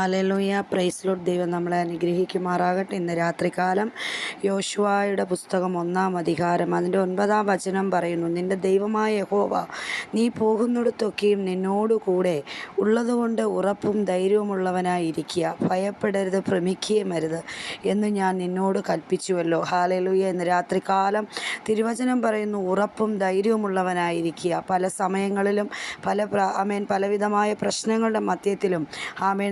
Hallelujah, praise Lord. ദൈവം നമ്മളെ അനുഗ്രഹിക്കുമാറാകട്ടെ. ഇന്ന് രാത്രികാലം യോശുവയുടെ പുസ്തകം 1-ാം അധികാരം അതിൻ്റെ 9-ാം വചനം പറയുന്നു, നിന്റെ ദൈവമായ യഹോവ നീ പോകുന്നിടത്തൊക്കെയും നിന്നോടുകൂടെ ഉള്ളതുകൊണ്ട് ഉറപ്പും ധൈര്യവുമുള്ളവനായിരിക്കുക, ഭയപ്പെടരുത്, ഭ്രമിക്കുകയും അരുത് എന്ന് ഞാൻ നിന്നോട് കൽപ്പിച്ചുവല്ലോ. ഹാലലൂയ. ഇന്ന് രാത്രികാലം തിരുവചനം പറയുന്നു, ഉറപ്പും ധൈര്യവുമുള്ളവനായിരിക്കുക. പല സമയങ്ങളിലും പലവിധമായ പ്രശ്നങ്ങളുടെ മധ്യത്തിലും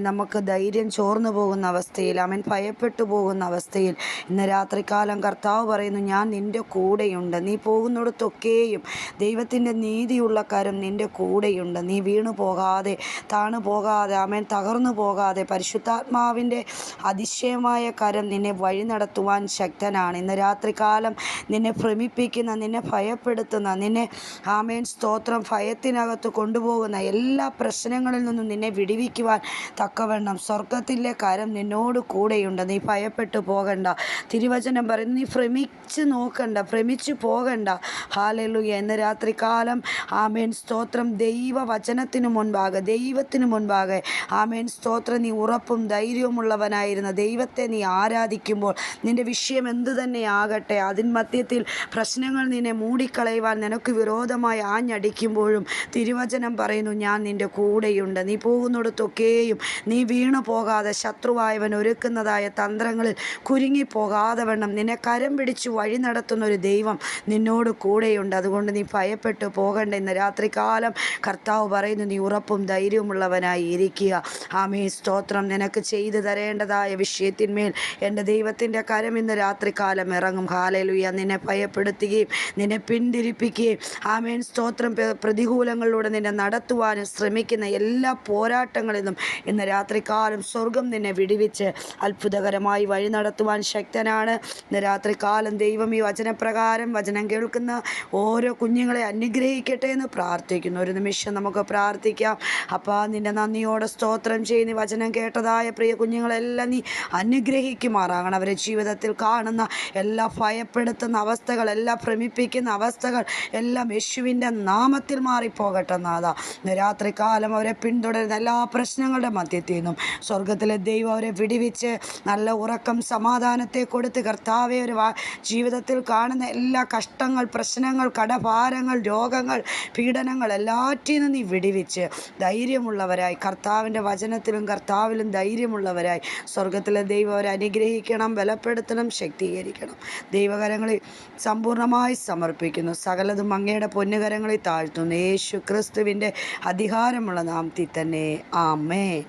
നമുക്ക് ധൈര്യം ചോർന്നു പോകുന്ന അവസ്ഥയിൽ, ഭയപ്പെട്ടു പോകുന്ന അവസ്ഥയിൽ ഇന്ന് രാത്രികാലം കർത്താവ് പറയുന്നു, ഞാൻ നിൻ്റെ കൂടെയുണ്ട്. നീ പോകുന്നിടത്തൊക്കെയും ദൈവത്തിൻ്റെ നീതിയുള്ള കരം നിൻ്റെ കൂടെയുണ്ട്. നീ വീണു പോകാതെ, താണു പോകാതെ, തകർന്നു പോകാതെ, പരിശുദ്ധാത്മാവിൻ്റെ അതിശയമായ കരം നിന്നെ വഴി നടത്തുവാൻ ശക്തനാണ്. ഇന്ന് രാത്രികാലം നിന്നെ ഭ്രമിപ്പിക്കുന്ന, നിന്നെ ഭയപ്പെടുത്തുന്ന, നിന്നെ സ്തോത്രം ഭയത്തിനകത്ത് കൊണ്ടുപോകുന്ന എല്ലാ പ്രശ്നങ്ങളിൽ നിന്നും നിന്നെ വിടുവിക്കുവാൻ തക്കവണ്ണം സ്വർഗത്തിലെ കരം നിന്നോട് കൂടെയുണ്ട്. നീ ഭയപ്പെട്ടു പോകണ്ട. തിരുവചനം പറയുന്നു, നീ ഭ്രമിച്ച് നോക്കണ്ട, ഭ്രമിച്ചു പോകണ്ട. ഹാലലൂയ. ഇന്ന് രാത്രികാലം സ്തോത്രം ദൈവവചനത്തിനു മുൻപാകെ, ദൈവത്തിനു മുൻപാകെ സ്തോത്രം നീ ഉറപ്പും ധൈര്യവുമുള്ളവനായിരുന്ന ദൈവത്തെ നീ ആരാധിക്കുമ്പോൾ, നിൻ്റെ വിഷയം എന്തു തന്നെ ആകട്ടെ, അതിൻ മധ്യത്തിൽ പ്രശ്നങ്ങൾ നിന്നെ മൂടിക്കളയുവാൻ നിനക്ക് വിരോധമായി ആഞ്ഞടിക്കുമ്പോഴും തിരുവചനം പറയുന്നു, ഞാൻ നിൻ്റെ കൂടെയുണ്ട്. നീ പോകുന്നിടത്തൊക്കെയും നീ വീണു പോകാതെ, ശത്രുവായവൻ ഒരുക്കുന്നതായ തന്ത്രങ്ങളിൽ കുരുങ്ങിപ്പോകാതെ വണ്ണം നിന്നെ കരം പിടിച്ച് വഴി നടത്തുന്ന ഒരു ദൈവം നിന്നോട് കൂടെയുണ്ട്. അതുകൊണ്ട് നീ ഭയപ്പെട്ടു പോകണ്ട. ഇന്ന് രാത്രികാലം കർത്താവ് പറയുന്നു, നീ ഉറപ്പും ധൈര്യവുമുള്ളവനായി ഇരിക്കുക. സ്തോത്രം. നിനക്ക് ചെയ്തു തരേണ്ടതായ വിഷയത്തിന്മേൽ എൻ്റെ ദൈവത്തിൻ്റെ കരം ഇന്ന് രാത്രികാലം ഇറങ്ങും. ഹാലലൂയ. നിന്നെ ഭയപ്പെടുത്തുകയും നിന്നെ പിന്തിരിപ്പിക്കുകയും സ്തോത്രം പ്രതികൂലങ്ങളിലൂടെ നിന്നെ നടത്തുവാനും ശ്രമിക്കുന്ന എല്ലാ പോരാട്ടങ്ങളിൽ നിന്നും ഇന്ന് രാത്രികാലം സ്വർഗം നിന്നെ വിടുവിച്ച് അത്ഭുതകരമായി വഴി നടത്തുവാൻ ശക്തനാണ്. ഇന്ന് രാത്രികാലം ദൈവം ഈ വചനപ്രകാരം വചനം കേൾക്കുന്ന ഓരോ കുഞ്ഞുങ്ങളെ അനുഗ്രഹിക്കട്ടെ എന്ന് പ്രാർത്ഥിക്കുന്നു. ഒരു നിമിഷം നമുക്ക് പ്രാർത്ഥിക്കാം. അപ്പാ, നിന്നെ നന്ദിയോടെ സ്തോത്രം ചെയ്യുന്ന വചനം കേട്ടതായ പ്രിയ കുഞ്ഞുങ്ങളെല്ലാം നീ അനുഗ്രഹിക്കുമാറാകണം. അവരെ ജീവിതത്തിൽ കാണുന്ന എല്ലാ ഭയപ്പെടുത്തുന്ന അവസ്ഥകൾ, എല്ലാ ഭ്രമിപ്പിക്കുന്ന അവസ്ഥകൾ എല്ലാം യേശുവിൻ്റെ നാമത്തിൽ മാറിപ്പോകട്ടെ നാഥ. ഇന്ന് രാത്രികാലം അവരെ പിന്തുടരുന്ന എല്ലാ പ്രശ്നങ്ങളുടെ മധ്യത്തിൽ നിന്നും സ്വർഗത്തിലെ ദൈവം അവരെ വിടുവിച്ച് നല്ല ഉറക്കം, സമാധാനത്തെ കൊടുത്ത് കർത്താവെ, ഒരു ജീവിതത്തിൽ കാണുന്ന എല്ലാ കഷ്ടങ്ങൾ, പ്രശ്നങ്ങൾ, കടഭാരങ്ങൾ, രോഗങ്ങൾ, പീഡനങ്ങൾ എല്ലാറ്റിൽ നിന്നും നീ വിടുവിച്ച് ധൈര്യമുള്ളവരായി, കർത്താവിൻ്റെ വചനത്തിലും കർത്താവിലും ധൈര്യമുള്ളവരായി സ്വർഗത്തിലെ ദൈവം അവരെ അനുഗ്രഹിക്കണം, ബലപ്പെടുത്തണം, ശക്തീകരിക്കണം. ദൈവകരങ്ങളിൽ സമ്പൂർണ്ണമായി സമർപ്പിക്കുന്നു. സകലതും അങ്ങയുടെ പൊന്നുകരങ്ങളിൽ താഴ്ത്തുന്നു. യേശു ക്രിസ്തുവിൻ്റെ അധികാരമുള്ള നാമത്തിൽ തന്നെ. ആമേൻ.